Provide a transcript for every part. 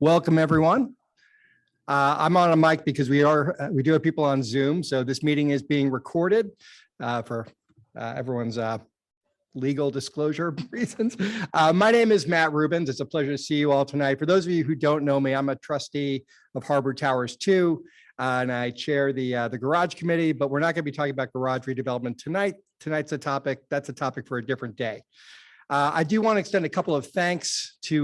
Welcome, everyone. I'm on a mic because we do have people on Zoom, so this meeting is being recorded for everyone's legal disclosure reasons. My name is Matt Rubens. It's a pleasure to see you all tonight. For those of you who don't know me, I'm a trustee of Harbor Towers 2, and I chair the garage committee, but we're not going to be talking about garage redevelopment tonight. Tonight's a topic, that's a topic for a different day. I do want to extend a couple of thanks to,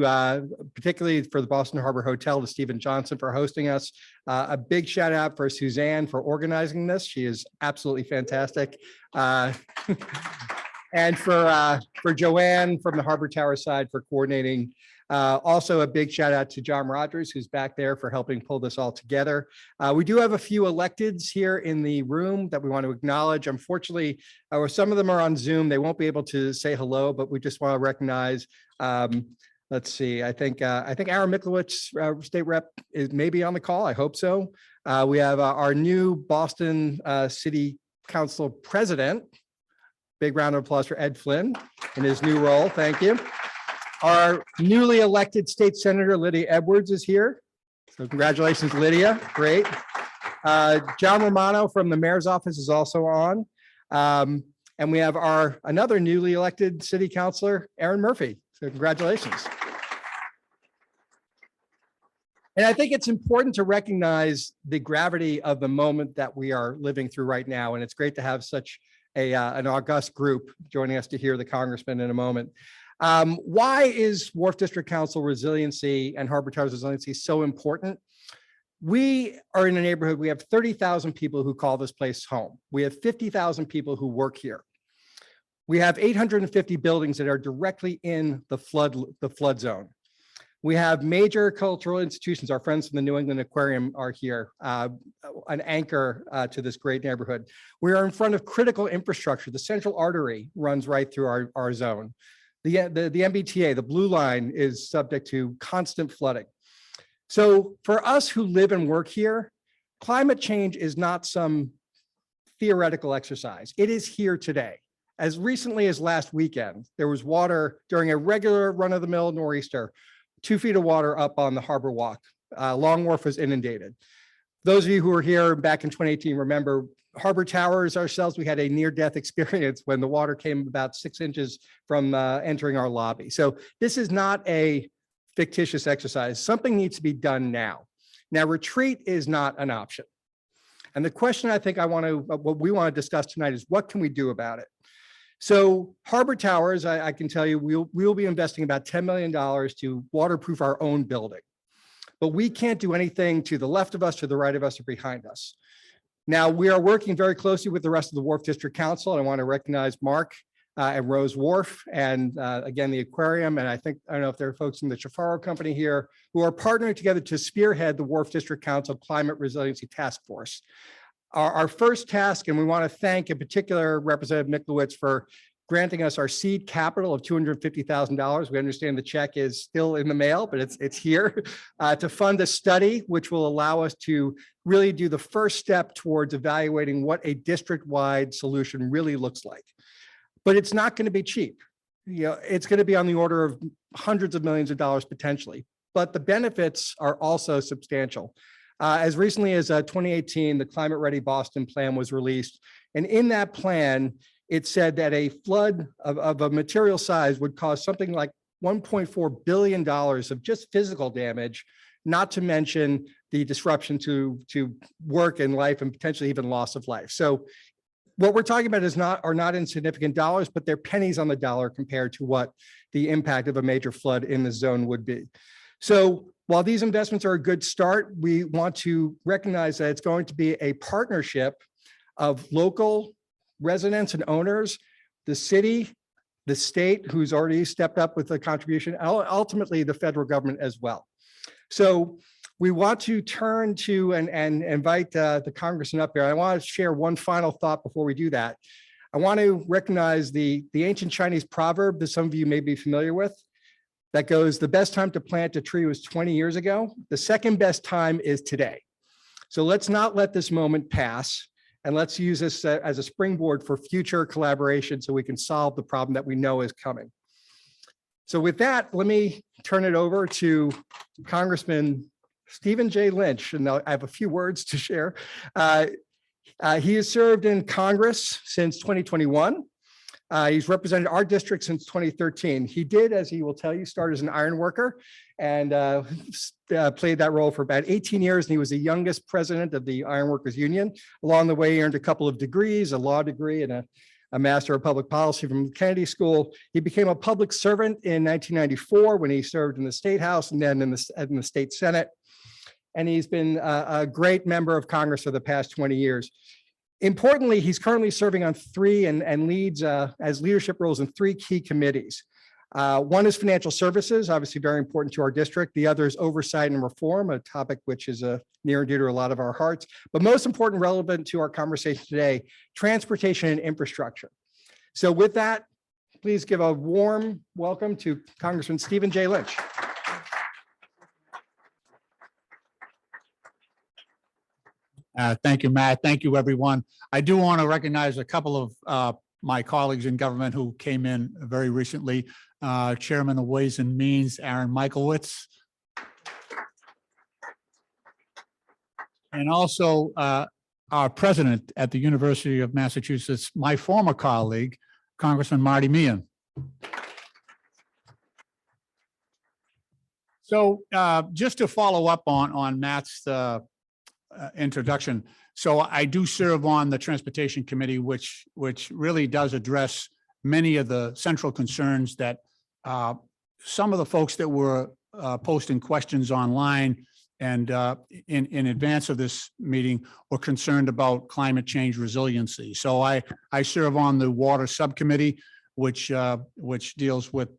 particularly for the Boston Harbor Hotel, to Stephen Johnson for hosting us. A big shout out for Suzanne for organizing this. She is absolutely fantastic. And for Joanne from the Harbor Tower side for coordinating. Also a big shout out to John Rogers, who's back there, for helping pull this all together. We do have a few electeds here in the room that we want to acknowledge. Unfortunately, some of them are on Zoom. They won't be able to say hello, but we just want to recognize. Let's see. I think Aaron Michlewitz, state rep, is maybe on the call. I hope so. We have our new Boston City Council president. Big round of applause for Ed Flynn in his new role. Thank you. Our newly elected state senator, Lydia Edwards, is here. So congratulations, Lydia. Great. John Romano from the mayor's office is also on. And we have another newly elected city councilor, Aaron Murphy. So congratulations. And I think it's important to recognize the gravity of the moment that we are living through right now. And it's great to have such an august group joining us to hear the congressman in a moment. Why is Wharf District Council resiliency and Harbor Towers resiliency so important? We are in a neighborhood, we have 30,000 people who call this place home. We have 50,000 people who work here. We have 850 buildings that are directly in the flood zone. We have major cultural institutions. Our friends from the New England Aquarium are here, an anchor to this great neighborhood. We are in front of critical infrastructure. The central artery runs right through our zone. The MBTA, the blue line, is subject to constant flooding. So for us who live and work here, climate change is not some theoretical exercise. It is here today. As recently as last weekend, there was water during a regular run-of-the-mill nor'easter, 2 feet of water up on the Harbor Walk. Long Wharf was inundated. Those of you who were here back in 2018 remember Harbor Towers ourselves, we had a near-death experience when the water came about 6 inches from entering our lobby. So this is not a fictitious exercise. Something needs to be done now. Now, retreat is not an option. And the question I think what we want to discuss tonight is, what can we do about it? So Harbor Towers, I can tell you, we'll be investing about $10 million to waterproof our own building. But we can't do anything to the left of us, to the right of us, or behind us. Now, we are working very closely with the rest of the Wharf District Council, and I want to recognize Mark and Rose Wharf, and again, the aquarium, and I don't know if there are folks in the Chaffaro Company here who are partnering together to spearhead the Wharf District Council Climate Resiliency Task Force. Our first task, and we want to thank in particular Representative Michlewitz for granting us our seed capital of $250,000. We understand the check is still in the mail, but it's here to fund a study which will allow us to really do the first step towards evaluating what a district-wide solution really looks like. But it's not going to be cheap. It's going to be on the order of hundreds of millions of dollars potentially, but the benefits are also substantial. As recently as 2018, the Climate Ready Boston plan was released. And in that plan, it said that a flood of a material size would cause something like $1.4 billion of just physical damage, not to mention the disruption to work and life and potentially even loss of life. So what we're talking about are not insignificant dollars, but they're pennies on the dollar compared to what the impact of a major flood in the zone would be. So while these investments are a good start, we want to recognize that it's going to be a partnership of local residents and owners, the city, the state, who's already stepped up with a contribution, and ultimately the federal government as well. So we want to turn to and invite the congressman up here. I want to share one final thought before we do that. I want to recognize the ancient Chinese proverb that some of you may be familiar with, that goes, the best time to plant a tree was 20 years ago. The second best time is today. So let's not let this moment pass, and let's use this as a springboard for future collaboration so we can solve the problem that we know is coming. So with that, let me turn it over to Congressman Stephen J. Lynch, and I have a few words to share. He has served in Congress since 2021. He's represented our district since 2013. He did, as he will tell you, start as an iron worker and played that role for about 18 years. And he was the youngest president of the Ironworkers Union. Along the way, he earned a couple of degrees, a law degree and a Master of Public Policy from Kennedy School. He became a public servant in 1994 when he served in the State House and then in the State Senate. And he's been a great member of Congress for the past 20 years. Importantly, he's currently serving on three and leads as leadership roles in three key committees. One is financial services, obviously very important to our district. The other is oversight and reform, a topic which is near and dear to a lot of our hearts. But most important, relevant to our conversation today, transportation and infrastructure. So with that, please give a warm welcome to Congressman Stephen J. Lynch. Thank you, Matt. Thank you, everyone. I do want to recognize a couple of my colleagues in government who came in very recently. Chairman of Ways and Means, Aaron Michlewitz. And also our president at the University of Massachusetts, my former colleague, Congressman Marty Meehan. So just to follow up on Matt's introduction. So I do serve on the Transportation Committee, which really does address many of the central concerns that some of the folks that were posting questions online and in advance of this meeting were concerned about climate change resiliency. So I serve on the Water Subcommittee, which deals with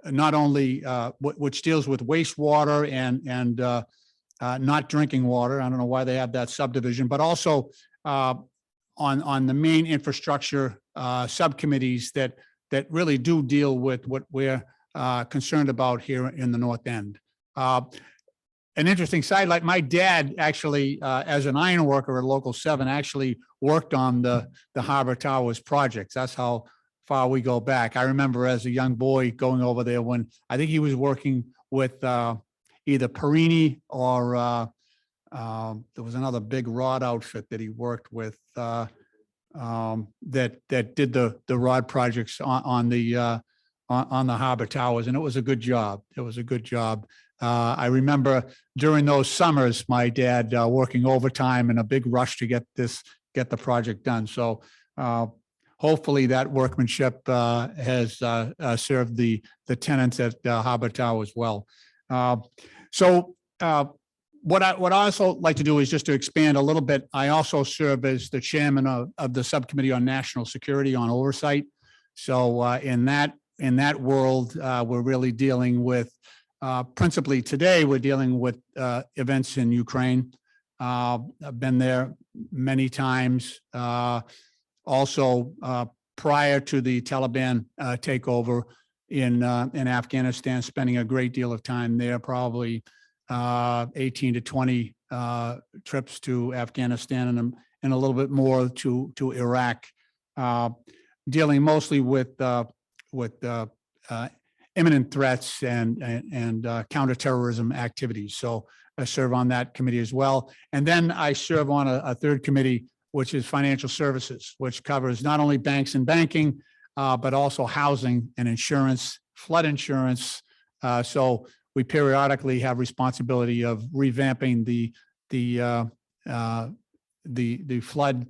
not only which deals with wastewater and not drinking water. I don't know why they have that subdivision, but also on the main infrastructure subcommittees that really do deal with what we're concerned about here in the North End. An interesting side, like my dad actually, as an iron worker at Local 7, actually worked on the Harbor Towers projects. That's how far we go back. I remember as a young boy going over there when I think he was working with either Perini or there was another big rod outfit that he worked with that did the rod projects on the Harbor Towers, and it was a good job. It was a good job. I remember during those summers, my dad working overtime in a big rush to get the project done. So hopefully that workmanship has served the tenants at Harbor Towers well. So what I also like to do is just to expand a little bit. I also serve as the chairman of the subcommittee on national security on oversight. So in that world, we're really dealing with principally today, we're dealing with events in Ukraine. I've been there many times. Also, prior to the Taliban takeover in Afghanistan, spending a great deal of time there, probably 18 to 20 trips to Afghanistan and a little bit more to Iraq, dealing mostly with imminent threats and counterterrorism activities. So I serve on that committee as well. And then I serve on a third committee, which is financial services, which covers not only banks and banking, but also housing and insurance, flood insurance. So we periodically have responsibility of revamping the flood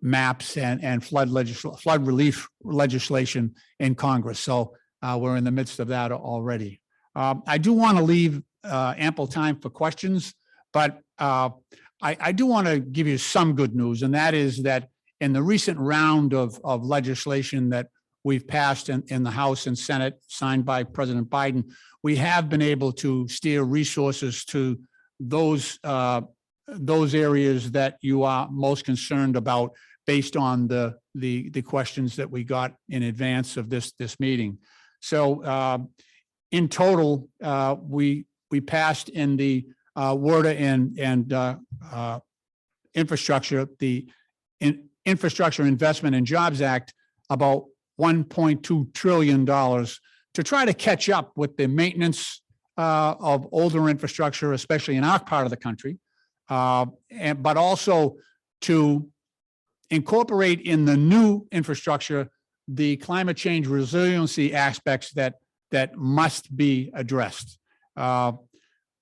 maps and flood relief legislation in Congress. So we're in the midst of that already. I do want to leave ample time for questions, but I do want to give you some good news, and that is that in the recent round of legislation that we've passed in the House and Senate, signed by President Biden, we have been able to steer resources to those areas that you are most concerned about, based on the questions that we got in advance of this meeting. So in total, we passed in the water and infrastructure, the Infrastructure Investment and Jobs Act, about $1.2 trillion to try to catch up with the maintenance of older infrastructure, especially in our part of the country, but also to incorporate in the new infrastructure the climate change resiliency aspects that must be addressed.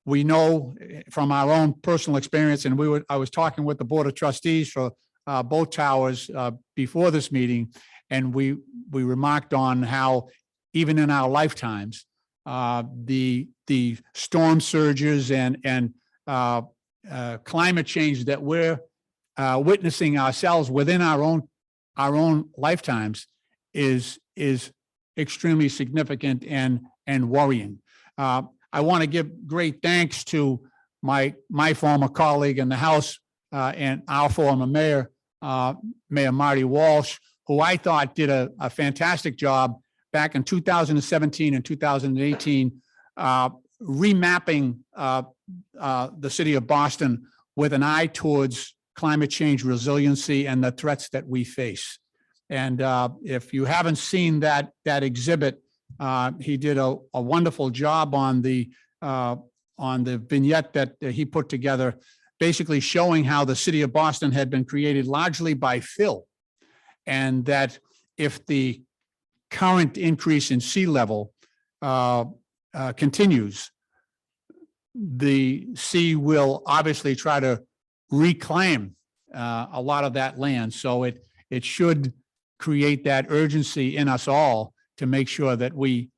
We know from our own personal experience, and I was talking with the Board of Trustees for both towers before this meeting, and we remarked on how even in our lifetimes, the storm surges and climate change that we're witnessing ourselves within our own lifetimes is extremely significant and worrying. I want to give great thanks to my former colleague in the House and our former mayor, Mayor Marty Walsh, who I thought did a fantastic job back in 2017 and 2018, remapping the city of Boston with an eye towards climate change resiliency and the threats that we face. And if you haven't seen that exhibit, he did a wonderful job on the vignette that he put together, basically showing how the city of Boston had been created largely by fill, and that if the current increase in sea level continues, the sea will obviously try to reclaim a lot of that land. So it should create that urgency in us all to make sure that we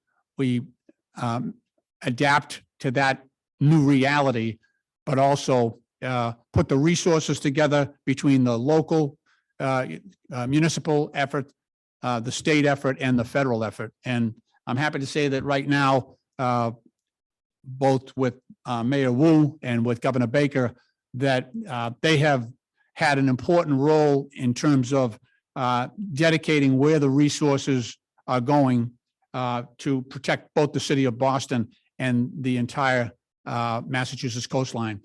adapt to that new reality, but also put the resources together between the local municipal effort, the state effort, and the federal effort. And I'm happy to say that right now, both with Mayor Wu and with Governor Baker, that they have had an important role in terms of dedicating where the resources are going to protect both the city of Boston and the entire Massachusetts coastline.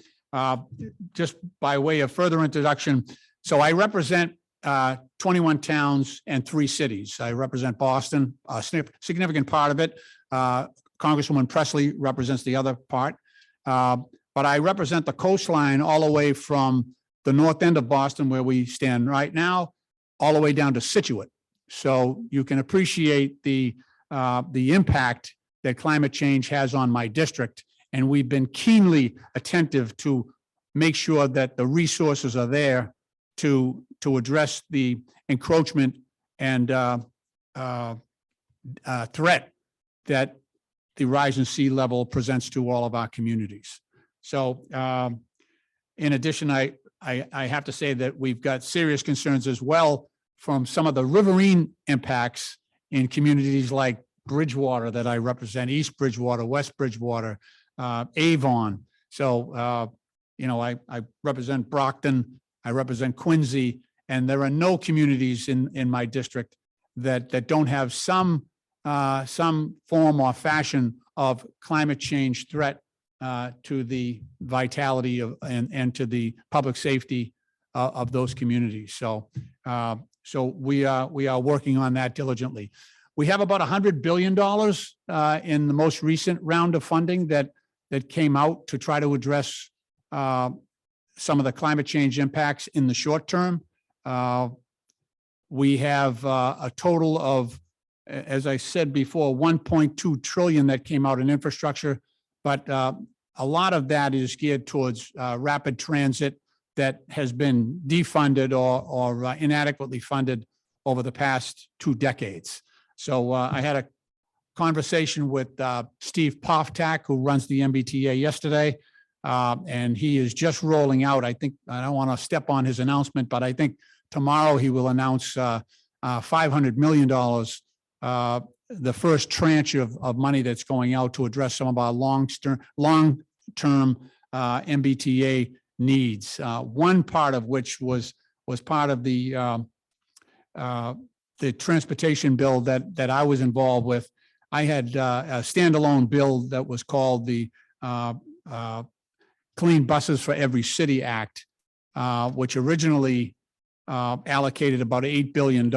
Just by way of further introduction, so I represent 21 towns and 3 cities. I represent Boston, a significant part of it. Congresswoman Presley represents the other part. But I represent the coastline all the way from the north end of Boston, where we stand right now, all the way down to Situate. So you can appreciate the impact that climate change has on my district. And we've been keenly attentive to make sure that the resources are there to address the encroachment and threat that the rise in sea level presents to all of our communities. So in addition, I have to say that we've got serious concerns as well from some of the riverine impacts in communities like Bridgewater that I represent, East Bridgewater, West Bridgewater, Avon. So, I represent Brockton, I represent Quincy, and there are no communities in my district that don't have some form or fashion of climate change threat to the vitality of and to the public safety of those communities. So, we are working on that diligently. We have about $100 billion in the most recent round of funding that came out to try to address some of the climate change impacts in the short term. We have a total of, as I said before, 1.2 trillion that came out in infrastructure, but a lot of that is geared towards rapid transit that has been defunded or inadequately funded over the past 2 decades. So I had a conversation with Steve Poftak, who runs the MBTA, yesterday, and he is just rolling out. I think, I don't want to step on his announcement, but I think tomorrow he will announce $500 million, the first tranche of money that's going out to address some of our long-term MBTA needs. One part of which was part of the transportation bill that I was involved with. I had a standalone bill that was called the Clean Buses for Every City Act, which originally allocated about $8 billion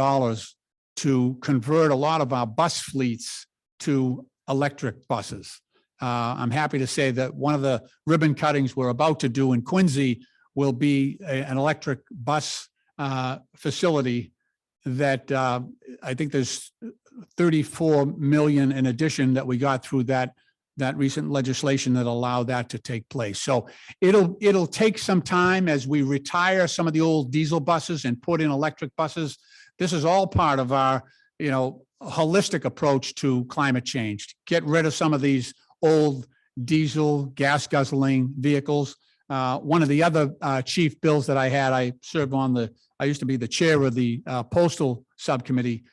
to convert a lot of our bus fleets to electric buses. I'm happy to say that one of the ribbon cuttings we're about to do in Quincy will be an electric bus facility that I think there's 34 million in addition that we got through that recent legislation that allowed that to take place. So it'll take some time as we retire some of the old diesel buses and put in electric buses. This is all part of our, holistic approach to climate change. Get rid of some of these old diesel, gas guzzling vehicles. One of the other chief bills that I had, I used to be the chair of the postal subcommittee.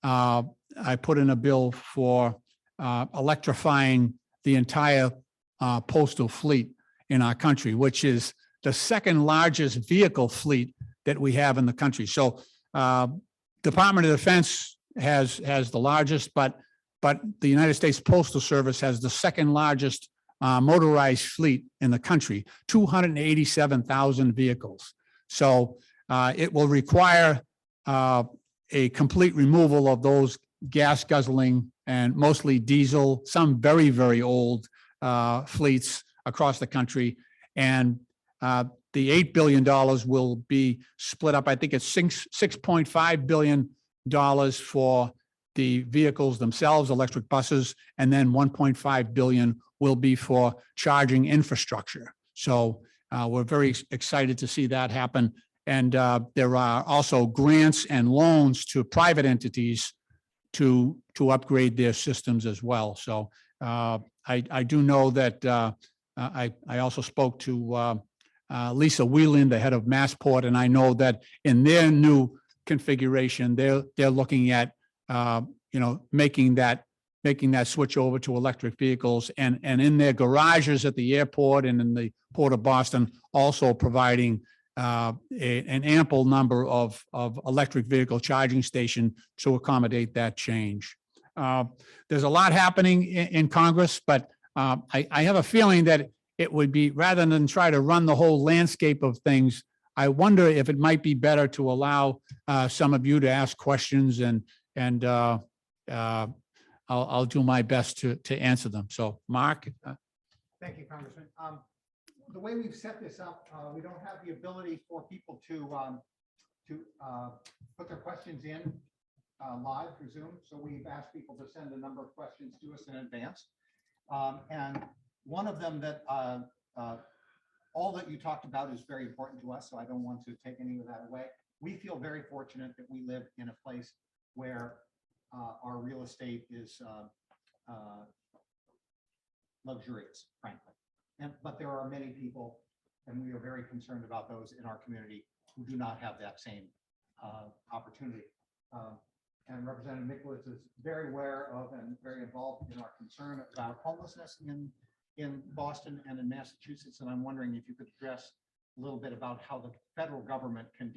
I put in a bill for electrifying the entire postal fleet in our country, which is the second largest vehicle fleet that we have in the country. So Department of Defense has the largest, but the United States Postal Service has the second largest motorized fleet in the country, 287,000 vehicles. So it will require a complete removal of those gas guzzling and mostly diesel, some very, very old fleets across the country. And the $8 billion will be split up. I think it's $6.5 billion for the vehicles themselves, electric buses, and then $1.5 billion will be for charging infrastructure. So we're very excited to see that happen. And there are also grants and loans to private entities to upgrade their systems as well. So I do know that I also spoke to Lisa Whelan, the head of Massport, and I know that in their new configuration, they're looking at making that switch over to electric vehicles, and in their garages at the airport and in the Port of Boston, also providing an ample number of electric vehicle charging station to accommodate that change. There's a lot happening in Congress, but I have a feeling that it would be, rather than try to run the whole landscape of things, I wonder if it might be better to allow some of you to ask questions, and I'll do my best to answer them. So, Mark. Thank you, Congressman. The way we've set this up, we don't have the ability for people to put their questions in live through Zoom. So we've asked people to send a number of questions to us in advance. And one of them that all that you talked about is very important to us, so I don't want to take any of that away. We feel very fortunate that we live in a place where our real estate is luxurious, frankly. But there are many people, and we are very concerned about those in our community who do not have that same opportunity. And Representative Michlewitz is very aware of and very involved in our concern about homelessness in Boston and in Massachusetts. And I'm wondering if you could address a little bit about how the federal government can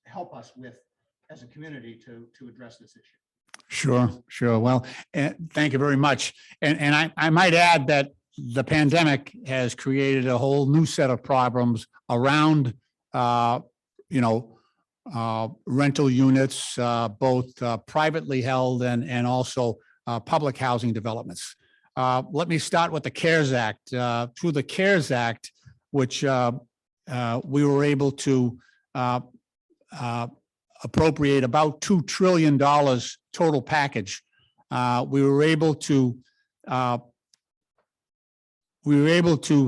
help us with, as a community, to address this issue. Sure. Well, thank you very much. And I might add that the pandemic has created a whole new set of problems around, rental units, both privately held and also public housing developments. Let me start with the CARES Act. Through the CARES Act, which we were able to appropriate about $2 trillion total package. We were able to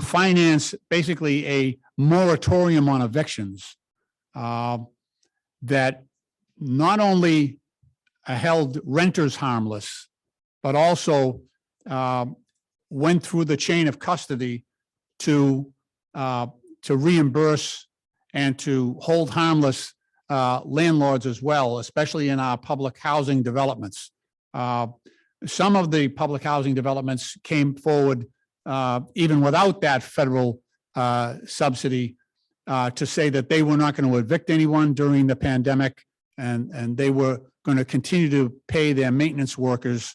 finance basically a moratorium on evictions that not only held renters harmless, but also went through the chain of custody to reimburse and to hold harmless landlords as well, especially in our public housing developments. Some of the public housing developments came forward even without that federal subsidy to say that they were not going to evict anyone during the pandemic, and they were going to continue to pay their maintenance workers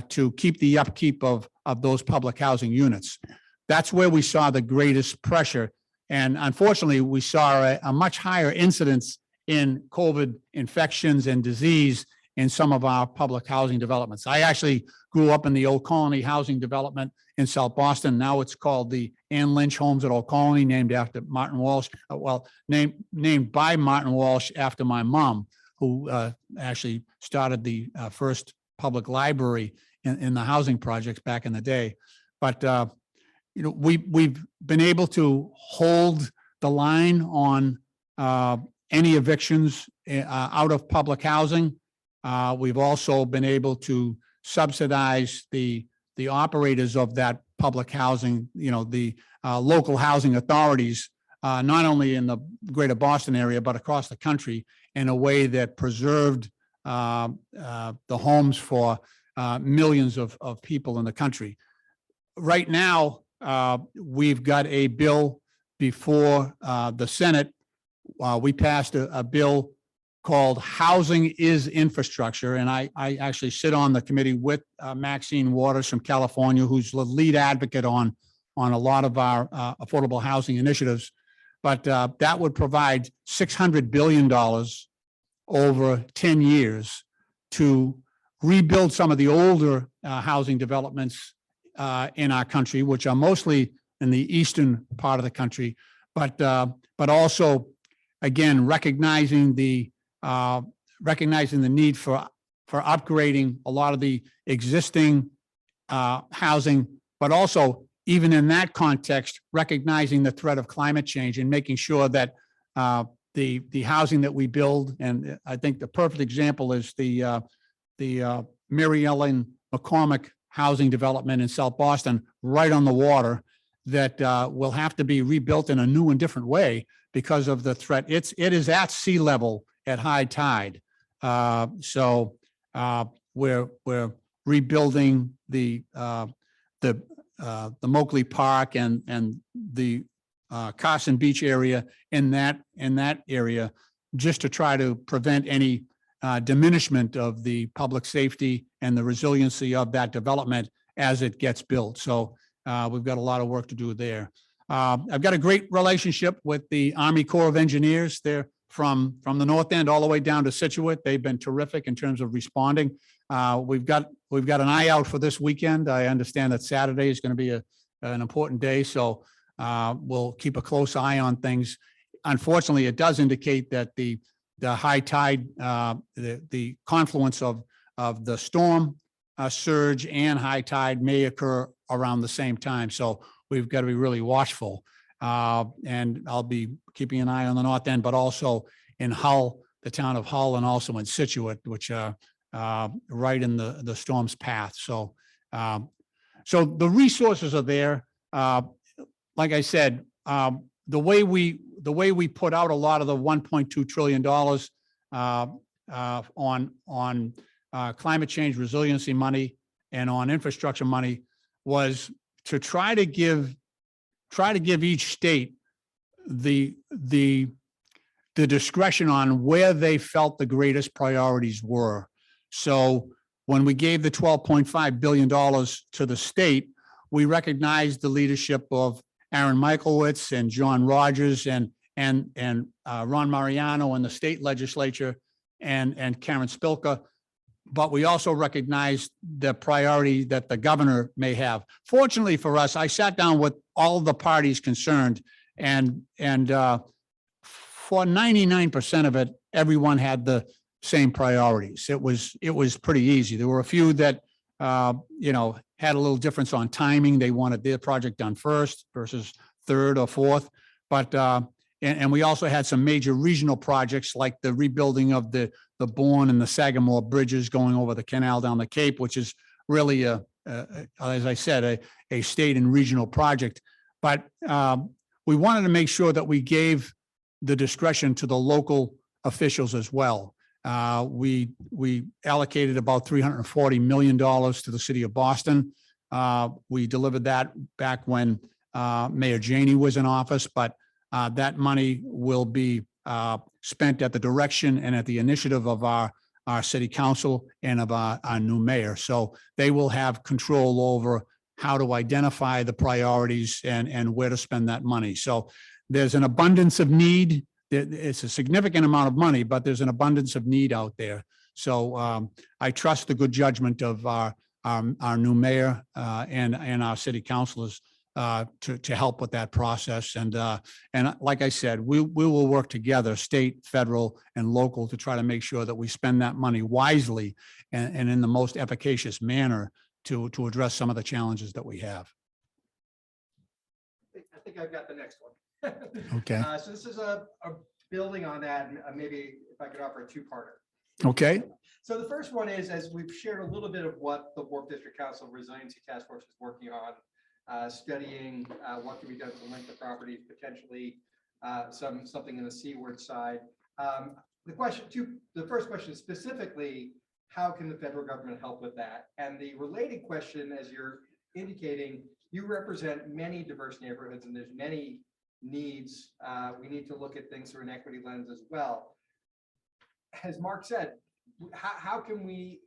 to keep the upkeep of those public housing units. That's where we saw the greatest pressure. And unfortunately, we saw a much higher incidence in COVID infections and disease in some of our public housing developments. I actually grew up in the Old Colony housing development in South Boston. Now it's called the Lynch Homes at Old Colony, named after Martin Walsh. Named by Martin Walsh after my mom, who actually started the first public library in the housing projects back in the day. But we've been able to hold the line on any evictions out of public housing. We've also been able to subsidize the operators of that public housing, the local housing authorities, not only in the greater Boston area, but across the country, in a way that preserved the homes for millions of people in the country. Right now, we've got a bill before the Senate. We passed a bill called Housing is Infrastructure. And I actually sit on the committee with Maxine Waters from California, who's the lead advocate on a lot of our affordable housing initiatives. But that would provide $600 billion over 10 years to rebuild some of the older housing developments in our country, which are mostly in the eastern part of the country, but also, again, recognizing the need for upgrading a lot of the existing housing, but also, even in that context, recognizing the threat of climate change and making sure that the housing that we build, and I think the perfect example is the Mary Ellen McCormick housing development in South Boston, right on the water, that will have to be rebuilt in a new and different way because of the threat. It is at sea level at high tide. So we're rebuilding the Moakley Park and the Carson Beach area in that area, just to try to prevent any diminishment of the public safety and the resiliency of that development as it gets built. So we've got a lot of work to do there. I've got a great relationship with the Army Corps of Engineers. They're from the north end all the way down to Situate. They've been terrific in terms of responding. We've got an eye out for this weekend. I understand that Saturday is going to be an important day, so we'll keep a close eye on things. Unfortunately, it does indicate that the high tide, the confluence of the storm surge and high tide may occur around the same time. So we've got to be really watchful. And I'll be keeping an eye on the north end, but also in Hull, the town of Hull, and also in Situate, which are right in the storm's path. So the resources are there. Like I said, the way we put out a lot of the $1.2 trillion on climate change resiliency money and on infrastructure money was to try to give each state the discretion on where they felt the greatest priorities were. So when we gave the $12.5 billion to the state, we recognized the leadership of Aaron Michlewitz and John Rogers and Ron Mariano in the state legislature and Karen Spilka. But we also recognized the priority that the governor may have. Fortunately for us, I sat down with all the parties concerned, and for 99% of it, everyone had the same priorities. It was pretty easy. There were a few that had a little difference on timing. They wanted their project done first versus third or fourth. But and we also had some major regional projects like the rebuilding of the Bourne and the Sagamore bridges going over the canal down the Cape, which is really as I said, a state and regional project. But we wanted to make sure that we gave the discretion to the local officials as well. We allocated about $340 million to the city of Boston. We delivered that back when Mayor Janey was in office, but that money will be spent at the direction and at the initiative of our city council and of our new mayor. So they will have control over how to identify the priorities and where to spend that money. So there's an abundance of need. It's a significant amount of money, but there's an abundance of need out there. So I trust the good judgment of our new mayor and our city councilors to help with that process. And like I said, we will work together, state, federal, and local, to try to make sure that we spend that money wisely and in the most efficacious manner to address some of the challenges that we have. I think I've got the next one. Okay. So this is a building on that, and maybe if I could offer a two-parter. Okay. So the first one is, as we've shared a little bit of what the Wharf District Council Resiliency Task Force is working on, studying what can be done to link the properties, potentially something in the seaward side. The first question is specifically, how can the federal government help with that? And the related question, as you're indicating, you represent many diverse neighborhoods and there's many needs. We need to look at things through an equity lens as well. As Mark said, how can we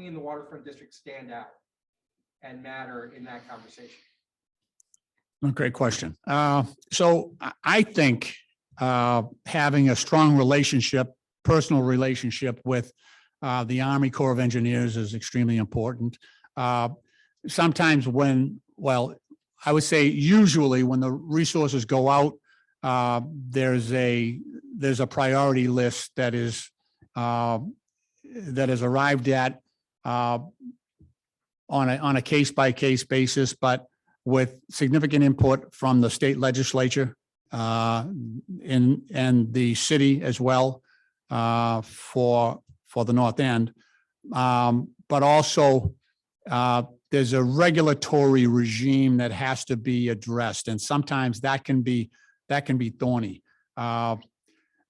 in the waterfront district stand out and matter in that conversation? Great question. So I think having a strong relationship, personal relationship with the Army Corps of Engineers is extremely important. Sometimes I would say usually when the resources go out, there's a priority list that is arrived at on a case-by-case basis, but with significant input from the state legislature and the city as well for the North End. But also there's a regulatory regime that has to be addressed, and sometimes that can be thorny. But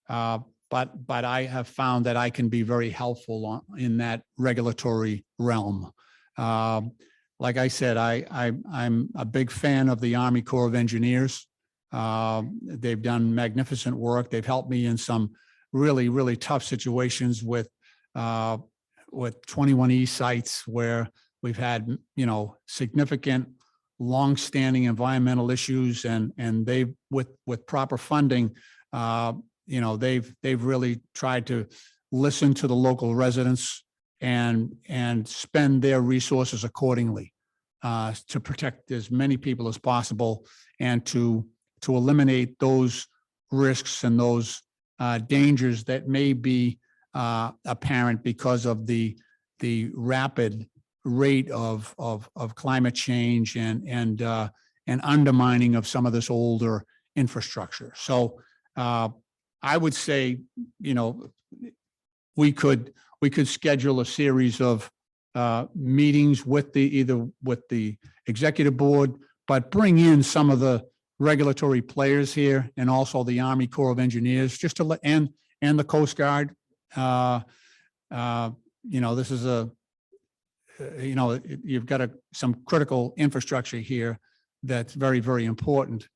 I have found that I can be very helpful in that regulatory realm. Like I said, I'm a big fan of the Army Corps of Engineers. They've done magnificent work. They've helped me in some really, really tough situations with 21E sites where we've had, significant longstanding environmental issues, and they've with proper funding, they've really tried to listen to the local residents and spend their resources accordingly to protect as many people as possible and to eliminate those risks and those dangers that may be apparent because of the rapid rate of climate change and undermining of some of this older infrastructure. So I would say, we could schedule a series of meetings with either the executive board, but bring in some of the regulatory players here and also the Army Corps of Engineers, just to let, and the Coast Guard. This is you've got some critical infrastructure here that's very, very important.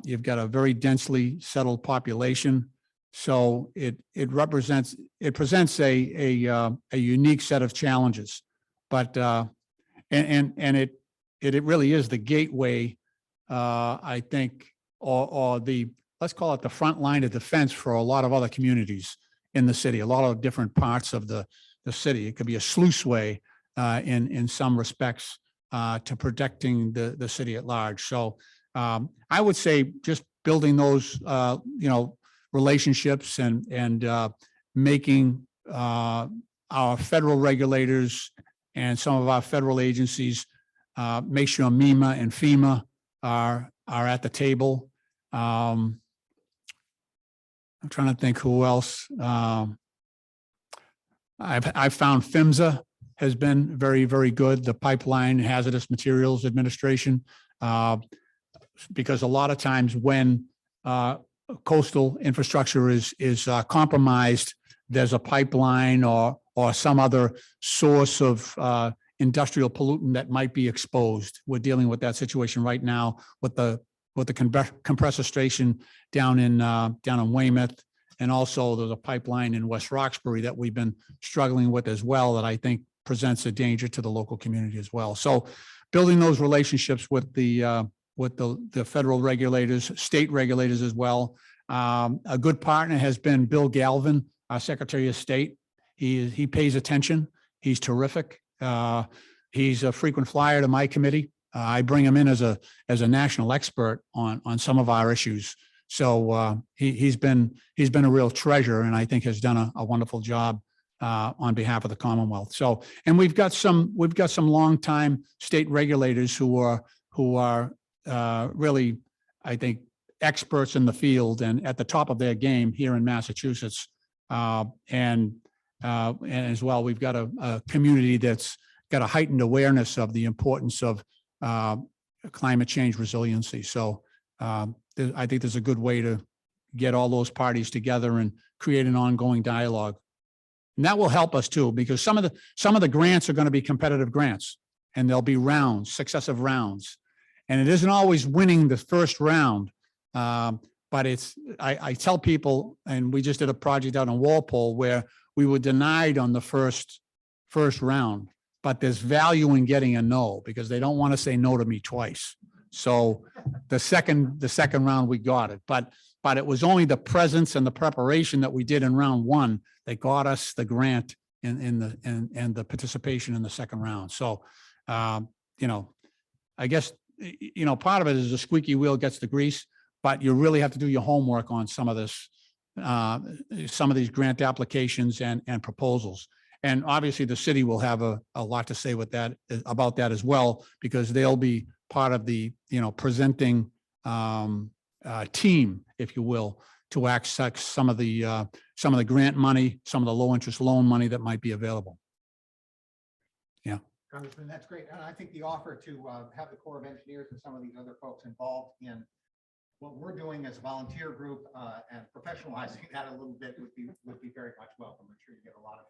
You've got a very densely settled population. So it presents a unique set of challenges, but it really is the gateway, I think, or let's call it the front line of defense for a lot of other communities in the city, a lot of different parts of the city. It could be a sluiceway in some respects to protecting the city at large. So I would say just building those relationships and making our federal regulators and some of our federal agencies make sure MEMA and FEMA are at the table. I'm trying to think who else. I've found PHMSA has been very, very good. The Pipeline Hazardous Materials Administration, because a lot of times when coastal infrastructure is compromised, there's a pipeline or some other source of industrial pollutant that might be exposed. We're dealing with that situation right now with the compressor station down in Weymouth, and also there's a pipeline in West Roxbury that we've been struggling with as well that I think presents a danger to the local community as well. So building those relationships with the federal regulators, state regulators as well. A good partner has been Bill Galvin, our Secretary of State. He pays attention. He's terrific. He's a frequent flyer to my committee. I bring him in as a national expert on some of our issues. So he's been a real treasure, and I think has done a wonderful job on behalf of the Commonwealth. So, and we've got some longtime state regulators who are really, I think, experts in the field and at the top of their game here in Massachusetts. And as well, we've got a community that's got a heightened awareness of the importance of climate change resiliency. So I think there's a good way to get all those parties together and create an ongoing dialogue. And that will help us too, because some of the grants are going to be competitive grants, and there'll be rounds, successive rounds. And it isn't always winning the first round. But I tell people, and we just did a project out in Walpole where we were denied on the first round, but there's value in getting a no, because they don't want to say no to me twice. So the second round we got it, but it was only the presence and the preparation that we did in round one that got us the grant and the participation in the second round. So, I guess, part of it is the squeaky wheel gets the grease, but you really have to do your homework on some of this, some of these grant applications and proposals. And obviously the city will have a lot to say with that, about that as well, because they'll be part of the, presenting team, if you will, to access some of the grant money, some of the low interest loan money that might be available. Yeah. Congressman, that's great. And I think the offer to have the Corps of Engineers and some of these other folks involved in what we're doing as a volunteer group and professionalizing that a little bit would be very much welcome. I'm sure you get a lot of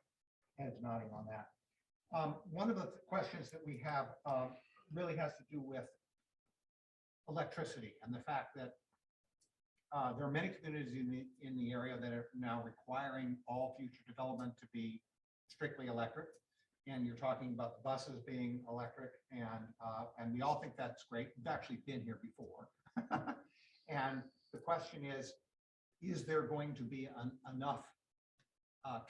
heads nodding on that. One of the questions that we have really has to do with electricity and the fact that there are many communities in the area that are now requiring all future development to be strictly electric. And you're talking about the buses being electric, and we all think that's great. We've actually been here before. And the question is there going to be enough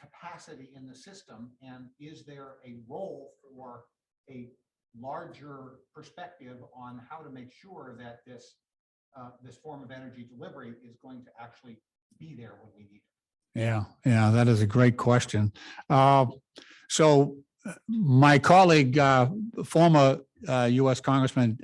capacity in the system, and is there a role for a larger perspective on how to make sure that this form of energy delivery is going to actually be there when we need it? Yeah, that is a great question. So my colleague, former U.S. Congressman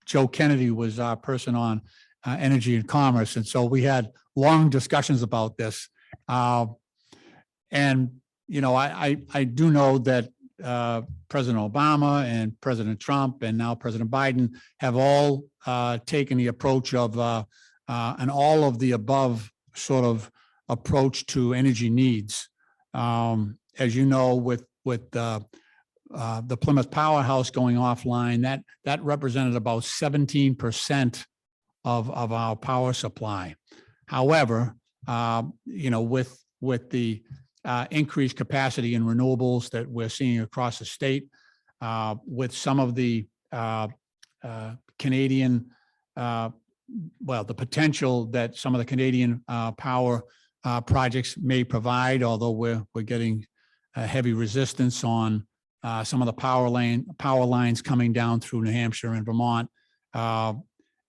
Joe Kennedy, was our person on energy and commerce, and so we had long discussions about this. And I do know that President Obama and President Trump and now President Biden have all taken the approach of an all of the above sort of approach to energy needs. As you know, with the Plymouth Powerhouse going offline, that represented about 17% of our power supply. However, with the increased capacity in renewables that we're seeing across the state, with some of the Canadian, the potential that some of the Canadian power projects may provide, although we're getting heavy resistance on some of the power lines coming down through New Hampshire and Vermont,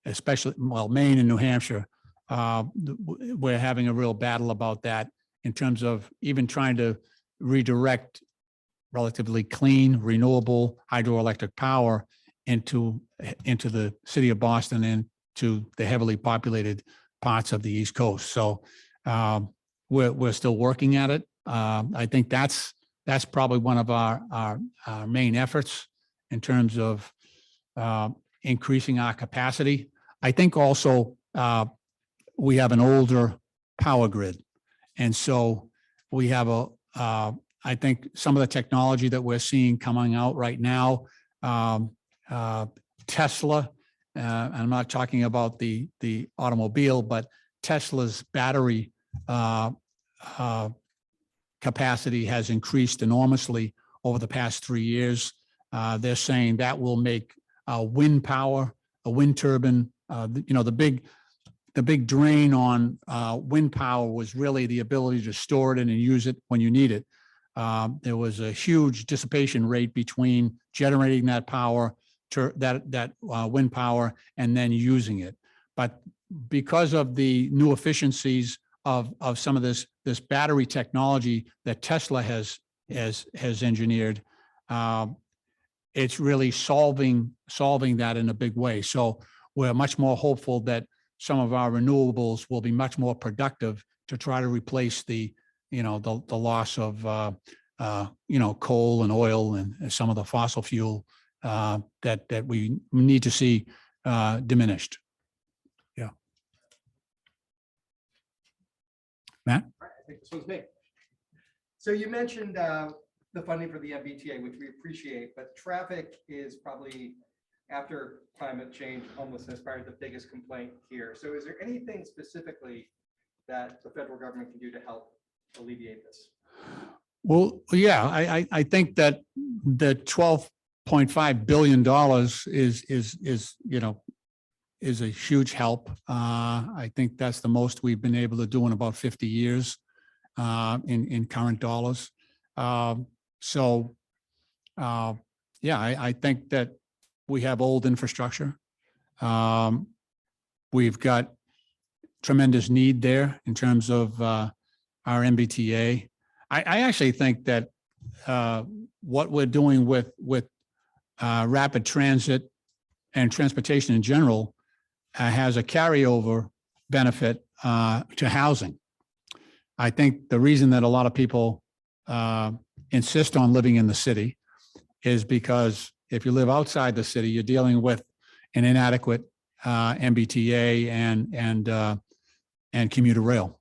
especially, Maine and New Hampshire. We're having a real battle about that in terms of even trying to redirect relatively clean, renewable hydroelectric power into the city of Boston and to the heavily populated parts of the East Coast. So we're still working at it. I think that's probably one of our main efforts in terms of increasing our capacity. I think also we have an older power grid. And so we have I think some of the technology that we're seeing coming out right now, Tesla, and I'm not talking about the automobile, but Tesla's battery capacity has increased enormously over the past 3 years. They're saying that will make wind power, a wind turbine, the big drain on wind power was really the ability to store it and use it when you need it. there was a huge dissipation rate between generating that power, that wind power, and then using it. But because of the new efficiencies of some of this battery technology that Tesla has engineered, it's really solving that in a big way. So we're much more hopeful that some of our renewables will be much more productive to try to replace the loss of coal and oil and some of the fossil fuel that we need to see diminished. Yeah. Matt? All right, I think this one's me. So you mentioned the funding for the MBTA, which we appreciate, but traffic is probably, after climate change, homelessness, probably the biggest complaint here. So is there anything specifically that the federal government can do to help alleviate this? Well, yeah, I think that the $12.5 billion is a huge help. I think that's the most we've been able to do in about 50 years in current dollars. Yeah, I think that we have old infrastructure. We've got tremendous need there in terms of our MBTA. I actually think that what we're doing with rapid transit and transportation in general has a carryover benefit to housing. I think the reason that a lot of people insist on living in the city is because if you live outside the city, you're dealing with an inadequate MBTA and commuter rail.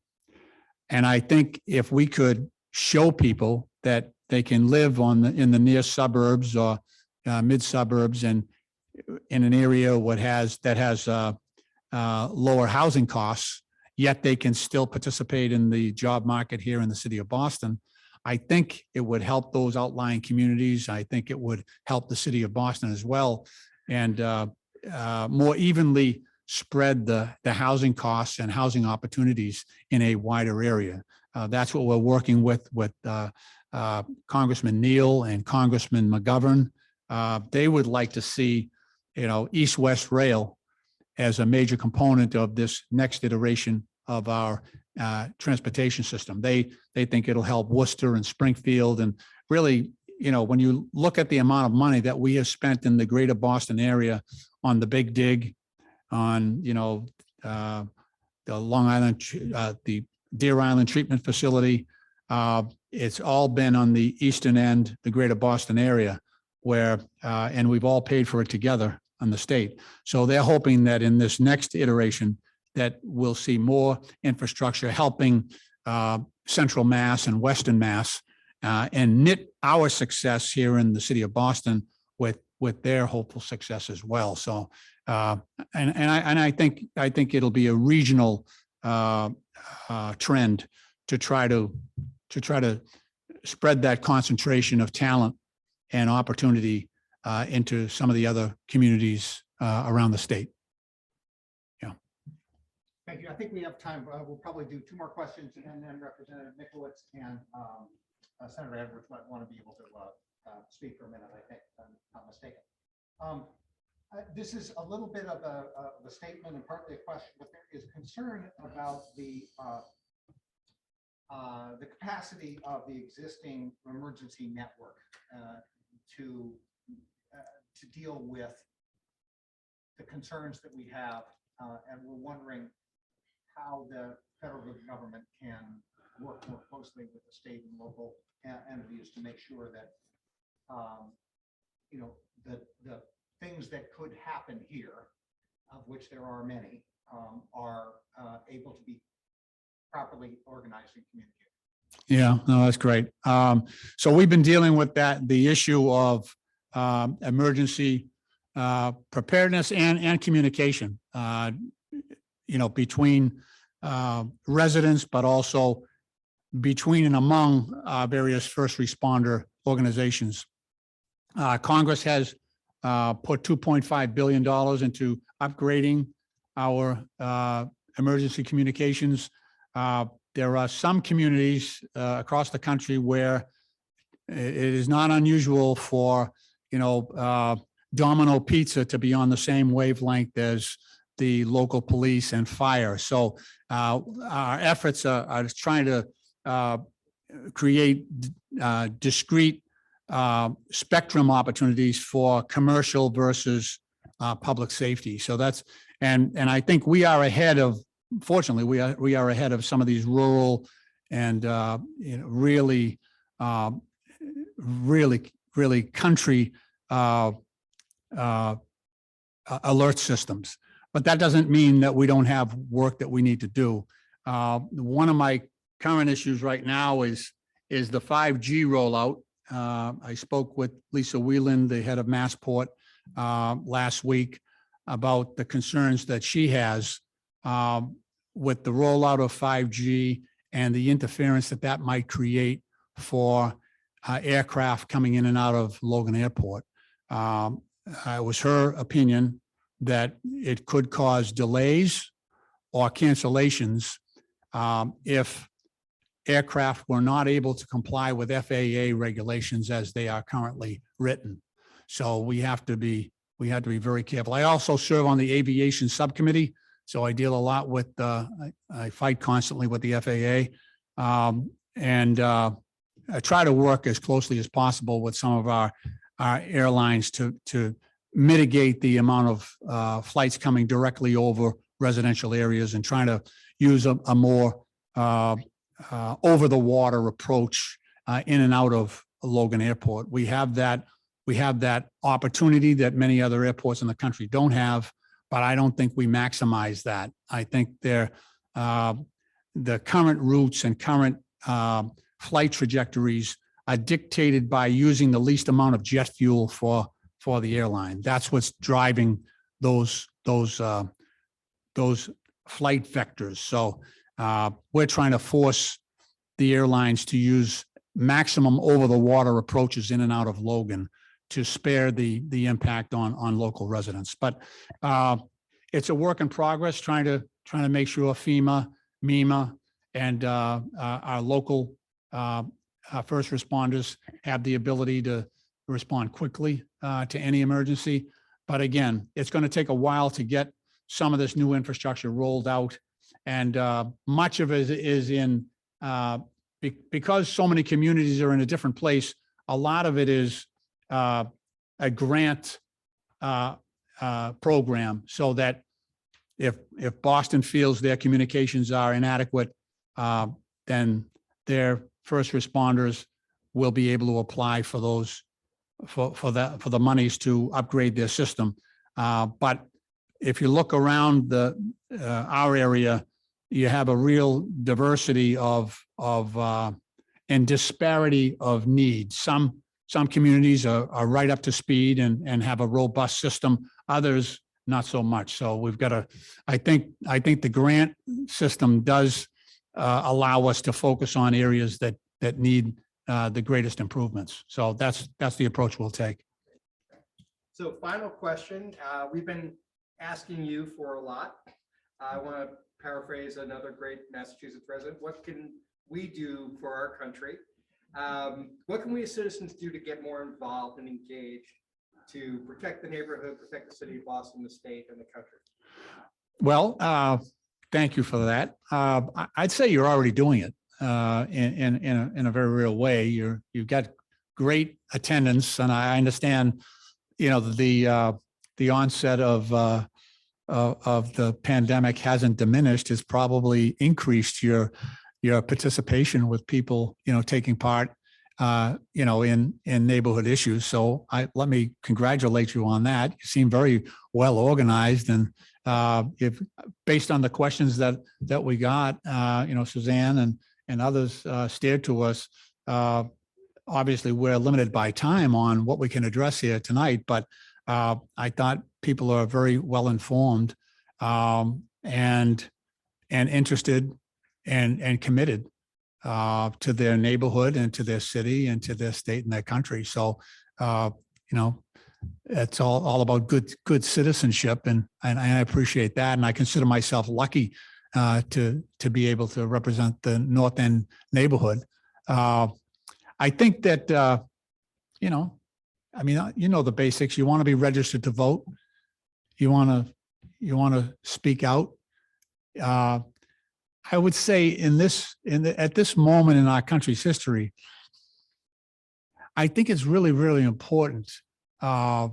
And I think if we could show people that they can live in the near suburbs or mid suburbs and in an area that has lower housing costs, yet they can still participate in the job market here in the city of Boston, I think it would help those outlying communities. I think it would help the city of Boston as well, and more evenly spread the housing costs and housing opportunities in a wider area. That's what we're working with Congressman Neal and Congressman McGovern. They would like to see, East-West Rail as a major component of this next iteration of our transportation system. They think it'll help Worcester and Springfield. And really, when you look at the amount of money that we have spent in the greater Boston area on the Big Dig, on, the Long Island, the Deer Island treatment facility, it's all been on the eastern end, the greater Boston area, where, and we've all paid for it together on the state. So they're hoping that in this next iteration that we'll see more infrastructure helping Central Mass and Western Mass and knit our success here in the city of Boston with their hopeful success as well. So I think it'll be a regional trend to try to spread that concentration of talent and opportunity into some of the other communities around the state. Yeah. Thank you. I think we have time. We'll probably do two more questions, and then Representative Michlewitz and Senator Edwards might want to be able to speak for a minute, I think, if I'm not mistaken. This is a little bit of a statement and partly a question, but there is concern about the capacity of the existing emergency network to deal with the concerns that we have, and we're wondering how the federal government can work more closely with the state and local entities to make sure that the things that could happen here, of which there are many, are able to be properly organized and communicated. Yeah, no, that's great. So we've been dealing with the issue of emergency preparedness and communication, between residents, but also between and among various first responder organizations. Congress has put $2.5 billion into upgrading our emergency communications. There are some communities across the country where it is not unusual for, Domino Pizza to be on the same wavelength as the local police and fire. So our efforts are trying to create discrete spectrum opportunities for commercial versus public safety. So that's, and I think we are ahead of, fortunately, we are ahead of some of these rural and really country alert systems. But that doesn't mean that we don't have work that we need to do. One of my current issues right now is the 5G rollout. I spoke with Lisa Whelan, the head of Massport, last week about the concerns that she has with the rollout of 5G and the interference that might create for aircraft coming in and out of Logan Airport. It was her opinion that it could cause delays or cancellations if aircraft were not able to comply with FAA regulations as they are currently written. So we have to be very careful. I also serve on the aviation subcommittee, so I deal a lot with I fight constantly with the FAA, and I try to work as closely as possible with some of our airlines to mitigate the amount of flights coming directly over residential areas and trying to use a more over the water approach in and out of Logan Airport. We have that opportunity that many other airports in the country don't have, but I don't think we maximize that. I think the current routes and current flight trajectories are dictated by using the least amount of jet fuel for the airline. That's what's driving those flight vectors. So we're trying to force the airlines to use maximum over the water approaches in and out of Logan to spare the impact on local residents. But it's a work in progress, trying to make sure FEMA, MEMA, and our local first responders have the ability to respond quickly to any emergency. But again, it's going to take a while to get some of this new infrastructure rolled out. And much of it is in, because so many communities are in a different place, a lot of it is a grant program, so that if Boston feels their communications are inadequate, then their first responders will be able to apply for those for the monies to upgrade their system. But if you look around our area, you have a real diversity of and disparity of needs. Some communities are right up to speed and have a robust system. Others not so much. So we've got to. I think the grant system does allow us to focus on areas that need the greatest improvements. So that's the approach we'll take. So final question. We've been asking you for a lot. I want to paraphrase another great Massachusetts resident. What can we do for our country? What can we as citizens do to get more involved and engaged to protect the neighborhood, protect the city of Boston, the state, and the country? Well, thank you for that. I'd say you're already doing it in a very real way. You've got great attendance, and I understand, the onset of the pandemic hasn't diminished. It's probably increased your participation with people, taking part, in neighborhood issues. So let me congratulate you on that. You seem very well organized, and if based on the questions that we got, Suzanne and others steered to us. Obviously, we're limited by time on what we can address here tonight, but I thought people are very well informed and interested and committed to their neighborhood and to their city and to their state and their country. So, it's all about good citizenship, and I appreciate that. And I consider myself lucky to be able to represent the North End neighborhood. I think that, you know, I mean, you know, the basics. You want to be registered to vote. You want to speak out. I would say at this moment in our country's history, I think it's really, really important. Let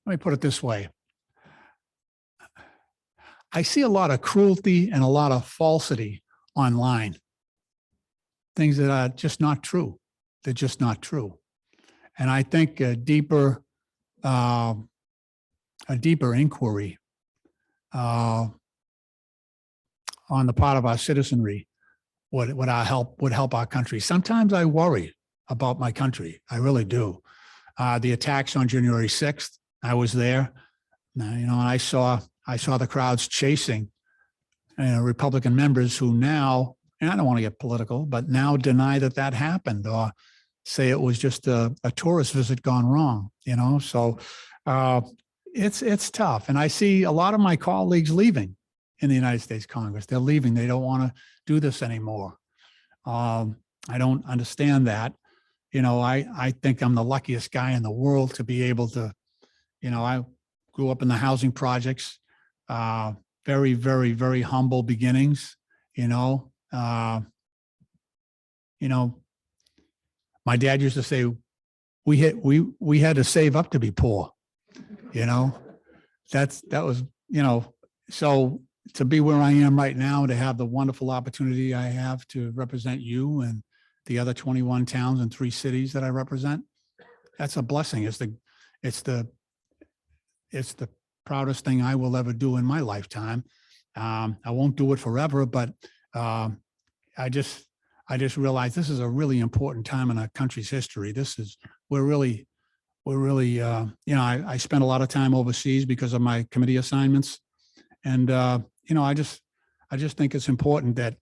me put it this way. I see a lot of cruelty and a lot of falsity online. Things that are just not true. They're just not true. And I think a deeper inquiry on the part of our citizenry would help our country. Sometimes I worry about my country. I really do. The attacks on January 6th, I was there. You know, and I saw the crowds chasing Republican members who now, and I don't want to get political, but now deny that happened or say it was just a tourist visit gone wrong. You know, so it's tough. And I see a lot of my colleagues leaving in the United States Congress. They're leaving. They don't want to do this anymore. I don't understand that. You know, I think I'm the luckiest guy in the world to be able to, you know, I grew up in the housing projects, very, very, very humble beginnings, you know. My dad used to say, we had to save up to be poor, you know. That was, you know, so to be where I am right now, to have the wonderful opportunity I have to represent you and the other 21 towns and 3 cities that I represent, that's a blessing. It's the proudest thing I will ever do in my lifetime. I won't do it forever, but I just realized this is a really important time in our country's history. We're really, you know, I spent a lot of time overseas because of my committee assignments. And, you know, I just think it's important that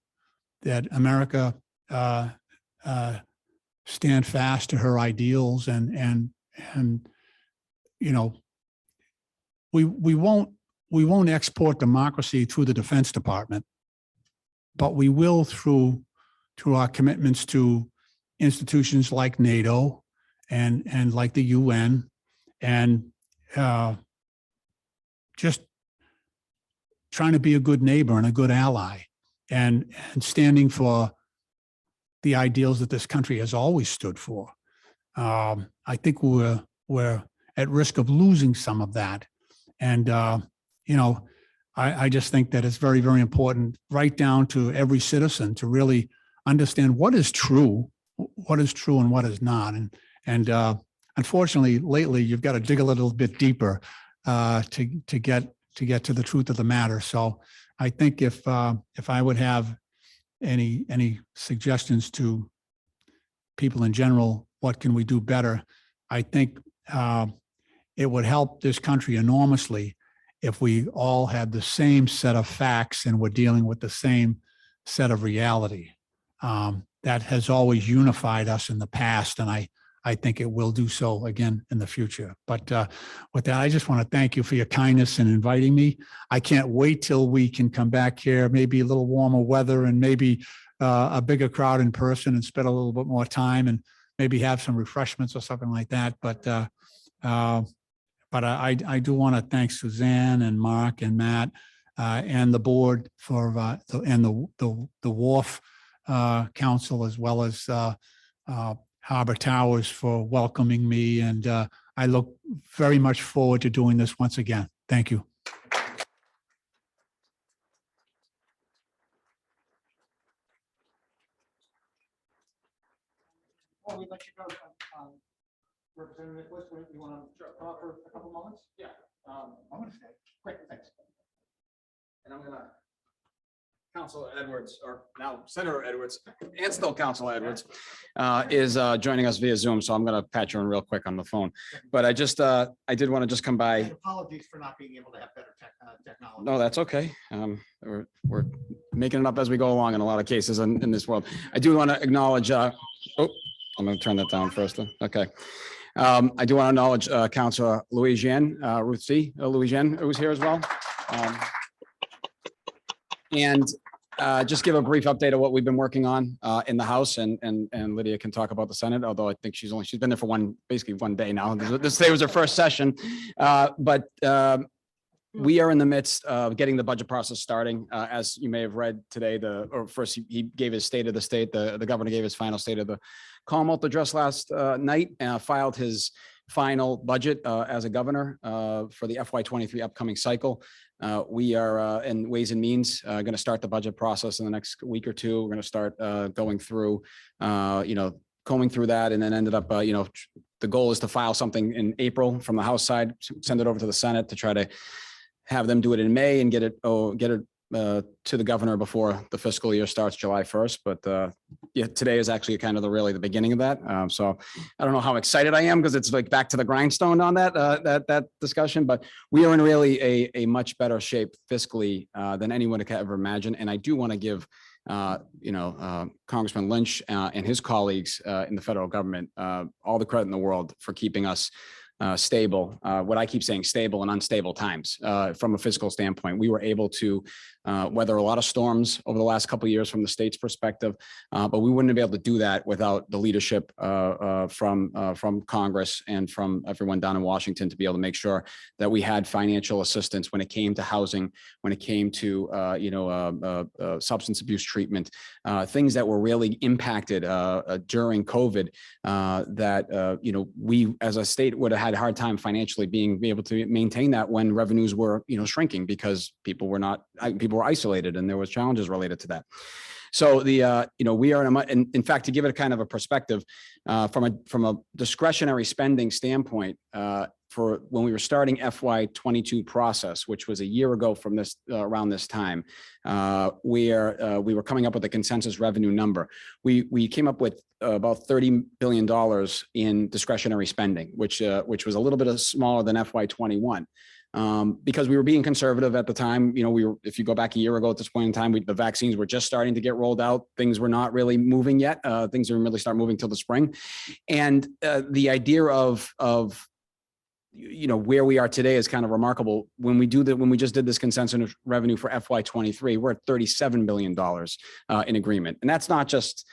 America stand fast to her ideals and, you know, we won't export democracy through the Defense Department, but we will through our commitments to institutions like NATO and like the UN and just trying to be a good neighbor and a good ally and standing for the ideals that this country has always stood for. I think we're at risk of losing some of that. And, you know, I just think that it's very, very important right down to every citizen to really understand what is true and what is not. And unfortunately, lately, you've got to dig a little bit deeper to get to the truth of the matter. So I think if I would have any suggestions to people in general, what can we do better? I think it would help this country enormously if we all had the same set of facts and we're dealing with the same set of reality. That has always unified us in the past, and I think it will do so again in the future. But with that, I just want to thank you for your kindness in inviting me. I can't wait till we can come back here, maybe a little warmer weather and maybe a bigger crowd in person and spend a little bit more time and maybe have some refreshments or something like that. But I do want to thank Suzanne and Mark and Matt and the board for and the Wharf Council, as well as Harbor Towers for welcoming me. And I look very much forward to doing this once again. Thank you. Before we let you go, Representative Michlewitz, you want to talk for a couple moments? Yeah. I want to stay. Great, thanks. And I'm gonna, Council Edwards, or now Senator Edwards, and still Council Edwards, is joining us via Zoom, so I'm gonna patch her in real quick on the phone. But I did want to just come by. Apologies for not being able to have better technology. No, that's okay. We're making it up as we go along in a lot of cases in this world. I do want to acknowledge, oh, I'm gonna turn that down first. Okay. I do want to acknowledge Councilor Louisiane, Ruth C. Louisiane, who's here as well. And just give a brief update of what we've been working on in the House, and Lydia can talk about the Senate, although I think she's been there for basically one day now. This day was her first session. But we are in the midst of getting the budget process starting. As you may have read today, first he gave his state of the state. The governor gave his final state of the Commonwealth address last night, filed his final budget as a governor for the FY23 upcoming cycle. We are in Ways and Means going to start the budget process in the next week or two. We're going to start going through, combing through that, and then ended up, the goal is to file something in April from the House side, send it over to the Senate to try to have them do it in May and get it to the governor before the fiscal year starts July 1st. But yeah, today is actually kind of the beginning of that. So I don't know how excited I am because it's like back to the grindstone on that discussion. But we are in really a much better shape fiscally than anyone could ever imagine. And I do want to give Congressman Lynch and his colleagues in the federal government all the credit in the world for keeping us stable. What I keep saying, stable in unstable times. From a fiscal standpoint, we were able to weather a lot of storms over the last couple of years from the state's perspective, but we wouldn't be able to do that without the leadership from Congress and from everyone down in Washington to be able to make sure that we had financial assistance when it came to housing, when it came to substance abuse treatment, things that were really impacted during COVID. We as a state would have had a hard time financially being able to maintain that when revenues were shrinking because people were isolated and there was challenges related to that. So we are in fact, to give it a kind of a perspective from a discretionary spending standpoint, for when we were starting FY22 process, which was a year ago from this around this time, we were coming up with a consensus revenue number. We came up with about $30 billion in discretionary spending, which was a little bit smaller than FY21. Because we were being conservative at the time. If you go back a year ago at this point in time, the vaccines were just starting to get rolled out. Things were not really moving yet. Things didn't really start moving till the spring. And the idea of where we are today is kind of remarkable. When we just did this consensus revenue for FY23, we're at $37 billion in agreement. And that's not just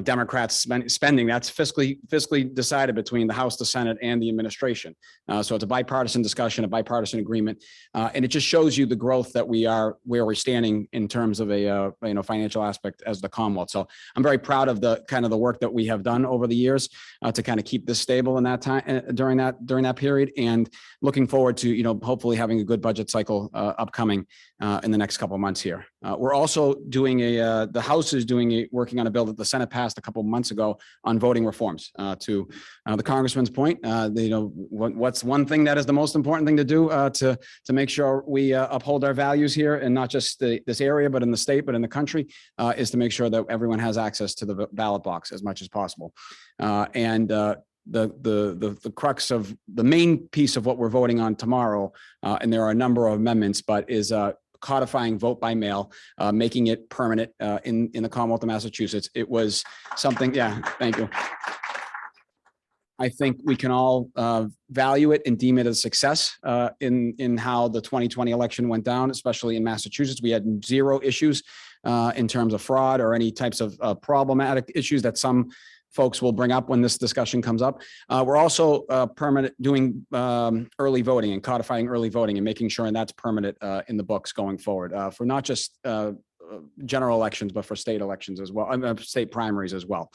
Democrats spending, that's fiscally decided between the House, the Senate, and the administration. So it's a bipartisan discussion, a bipartisan agreement, and it just shows you the growth that where we're standing in terms of a financial aspect as the Commonwealth. So I'm very proud of the kind of the work that we have done over the years to kind of keep this stable in that time during that period, and looking forward to hopefully having a good budget cycle upcoming in the next couple of months here. We're also doing the House is working on a bill that the Senate passed a couple of months ago on voting reforms. To the Congressman's point, what's one thing that is the most important thing to do to make sure we uphold our values here, and not just this area, but in the state, but in the country, is to make sure that everyone has access to the ballot box as much as possible. The crux of the main piece of what we're voting on tomorrow, and there are a number of amendments, but is codifying vote by mail, making it permanent in the Commonwealth of Massachusetts. It was something, yeah, thank you. I think we can all value it and deem it a success in how the 2020 election went down, especially in Massachusetts. We had zero issues in terms of fraud or any types of problematic issues that some folks will bring up when this discussion comes up. We're also doing early voting and codifying early voting and making sure that's permanent in the books going forward for not just general elections, but for state elections as well, state primaries as well.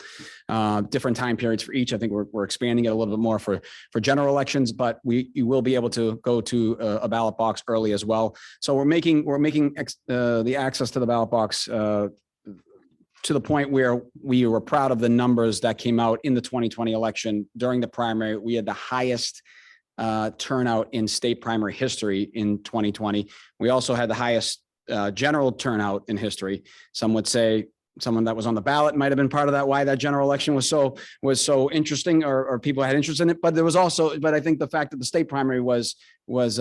Different time periods for each. I think we're expanding it a little bit more for general elections, but you will be able to go to a ballot box early as well. So we're making the access to the ballot box to the point where we were proud of the numbers that came out in the 2020 election. During the primary, we had the highest turnout in state primary history in 2020. We also had the highest general turnout in history. Some would say someone that was on the ballot might have been part of that, why that general election was so interesting, or people had interest in it. But there was also, but I think the fact that the state primary was as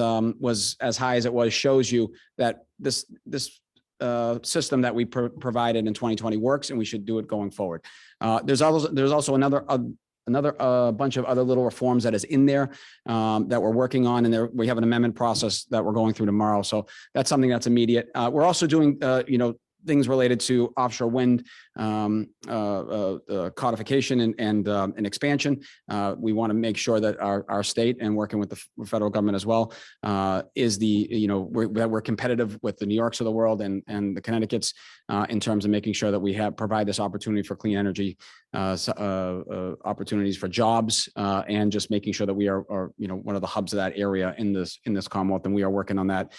high as it was shows you that this system that we provided in 2020 works, and we should do it going forward. There's also another bunch of other little reforms that is in there that we're working on, and we have an amendment process that we're going through tomorrow. So that's something that's immediate. We're also doing, things related to offshore wind codification and expansion. We want to make sure that our state, and working with the federal government as well, is that we're competitive with the New Yorks of the world and the Connecticut's in terms of making sure that we provide this opportunity for clean energy, opportunities for jobs, and just making sure that we are one of the hubs of that area in this Commonwealth, and we are working on that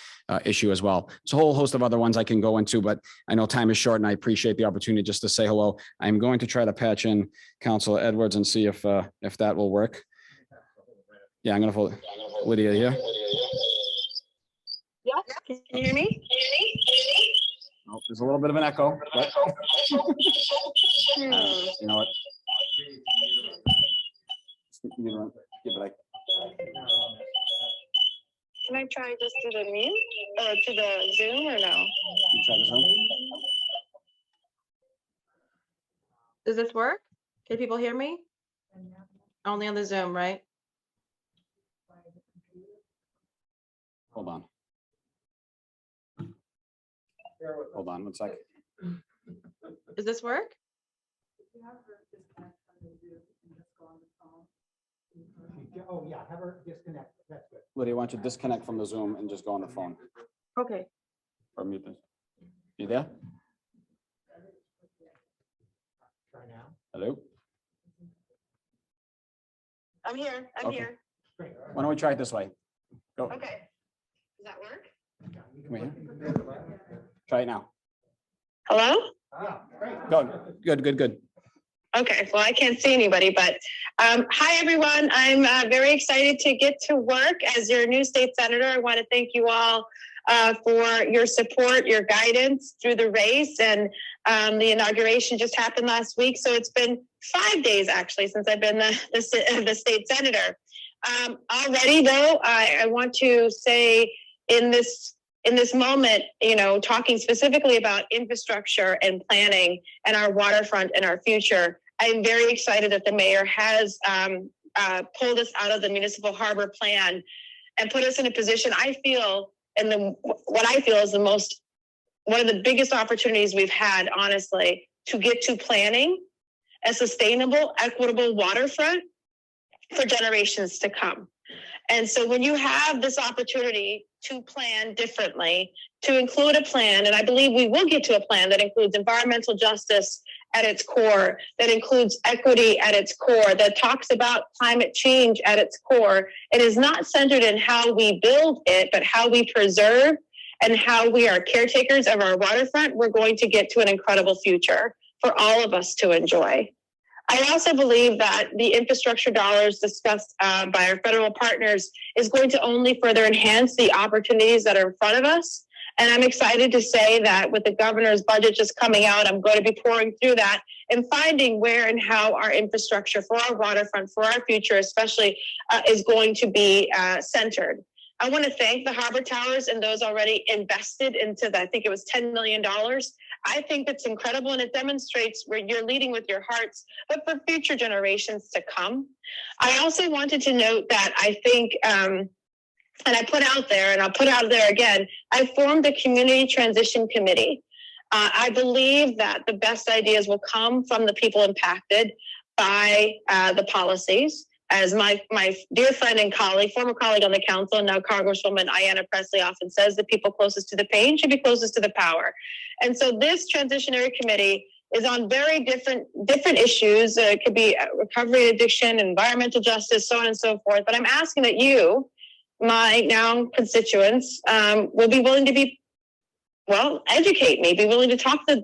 issue as well. It's a whole host of other ones I can go into, but I know time is short, and I appreciate the opportunity just to say hello. I'm going to try to patch in Councilor Edwards and see if that will work. Yeah, I'm going to hold Lydia here. Yes, can you hear me? Oh, there's a little bit of an echo, but you know what? Can I try just to the mute or to the Zoom or no? You try the Zoom. Does this work? Can people hear me? Only on the Zoom, right? Hold on. Hold on 1 second. Does this work? Oh, yeah, have her disconnect. That's good. Lydia, why don't you disconnect from the Zoom and just go on the phone Okay. or mute this? You there? Try now. Hello? I'm here. I'm Okay. here. Great. Why don't we try it this way? Go. Okay. Does that work? Come here. Try it now. Hello? Ah, great. Go. Good. Okay, well, I can't see anybody, but hi, everyone. I'm very excited to get to work as your new state senator. I want to thank you all for your support, your guidance through the race, and the inauguration just happened last week. So it's been 5 days, actually, since I've been the state senator. Already, though, I want to say in this moment, talking specifically about infrastructure and planning and our waterfront and our future, I'm very excited that the mayor has pulled us out of the municipal harbor plan and put us in a position I feel, and what I feel is one of the biggest opportunities we've had, honestly, to get to planning a sustainable, equitable waterfront for generations to come. And so when you have this opportunity to plan differently, to include a plan, and I believe we will get to a plan that includes environmental justice at its core, that includes equity at its core, that talks about climate change at its core, it is not centered in how we build it, but how we preserve and how we are caretakers of our waterfront. We're going to get to an incredible future for all of us to enjoy. I also believe that the infrastructure dollars discussed by our federal partners is going to only further enhance the opportunities that are in front of us. And I'm excited to say that with the governor's budget just coming out, I'm going to be pouring through that and finding where and how our infrastructure for our waterfront, for our future especially, is going to be centered. I want to thank the Harbor Towers and those already invested into I think it was $10 million. I think that's incredible, and it demonstrates where you're leading with your hearts, but for future generations to come. I also wanted to note that I think, and I put out there, and I'll put out there again, I formed a community transition committee. I believe that the best ideas will come from the people impacted by the policies. As my dear friend and colleague, former colleague on the council, now Congresswoman Ayanna Pressley often says, the people closest to the pain should be closest to the power. And so this transitionary committee is on very different issues. It could be recovery, addiction, environmental justice, so on and so forth. But I'm asking that you, my now constituents, will be willing to educate me, be willing to talk to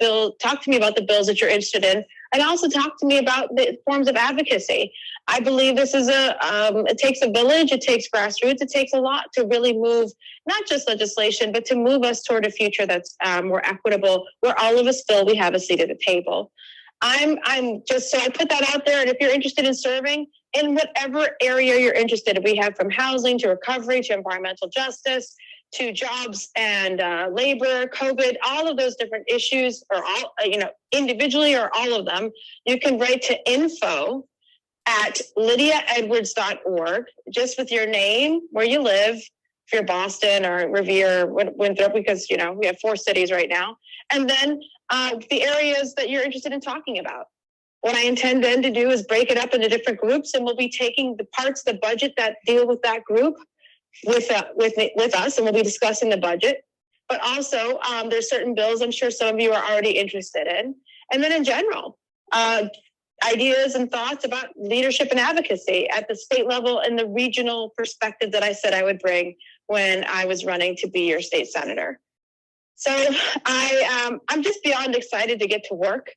me about the bills that you're interested in, and also talk to me about the forms of advocacy. I believe this is it takes a village, it takes grassroots, it takes a lot to really move, not just legislation, but to move us toward a future that's more equitable, where all of us feel we have a seat at the table. I'm just, so I put that out there, and if you're interested in serving in whatever area you're interested in, we have from housing to recovery to environmental justice, to jobs and labor, COVID, all of those different issues, or all, individually or all of them, you can write to info@lydiaedwards.org, just with your name, where you live, if you're Boston or Revere, Winthrop, because, you know, we have 4 cities right now. And then the areas that you're interested in talking about. What I intend then to do is break it up into different groups, and we'll be taking the parts of the budget that deal with that group with us, and we'll be discussing the budget. But also, there's certain bills I'm sure some of you are already interested in. And then in general, ideas and thoughts about leadership and advocacy at the state level and the regional perspective that I said I would bring when I was running to be your state senator. So I'm just beyond excited to get to work.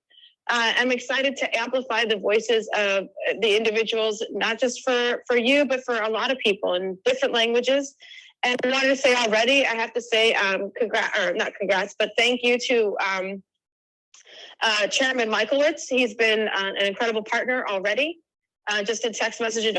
I'm excited to amplify the voices of the individuals, not just for you, but for a lot of people in different languages. And I wanted to say already, I have to say, not congrats, but thank you to Chairman Michlewitz. He's been an incredible partner already. Just a text message and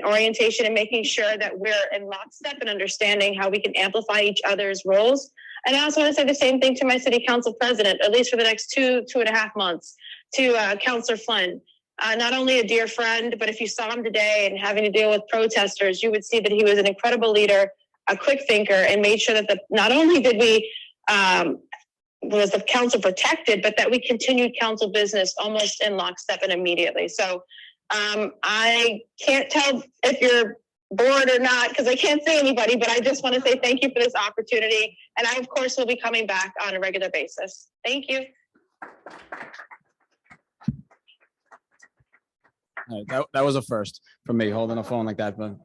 orientation and making sure that we're in lockstep and understanding how we can amplify each other's roles. And I also want to say the same thing to my city council president, at least for the next 2.5 months, to Councilor Flynn. Not only a dear friend, but if you saw him today and having to deal with protesters, you would see that he was an incredible leader, a quick thinker, and made sure that not only did we was the council protected, but that we continued council business almost in lockstep and immediately. So I can't tell if you're bored or not, because I can't see anybody, but I just want to say thank you for this opportunity. And I, of course, will be coming back on a regular basis. Thank you. All right, that was a first for me, holding a phone like that. But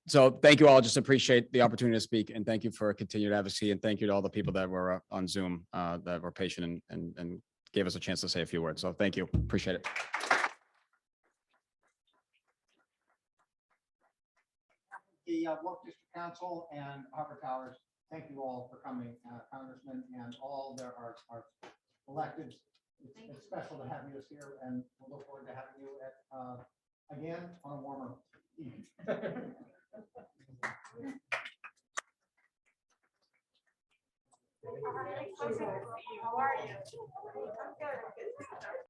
so thank you all. Just appreciate the opportunity to speak, and thank you for continued advocacy, and thank you to all the people that were on Zoom that were patient and gave us a chance to say a few words. So thank you. Appreciate it. The Wharf District Council and Harbor Towers, thank you all for coming, Congressman, and all our electeds. It's special to have you here, and we'll look forward to having you at again on a warmer evening. How are you? I'm good.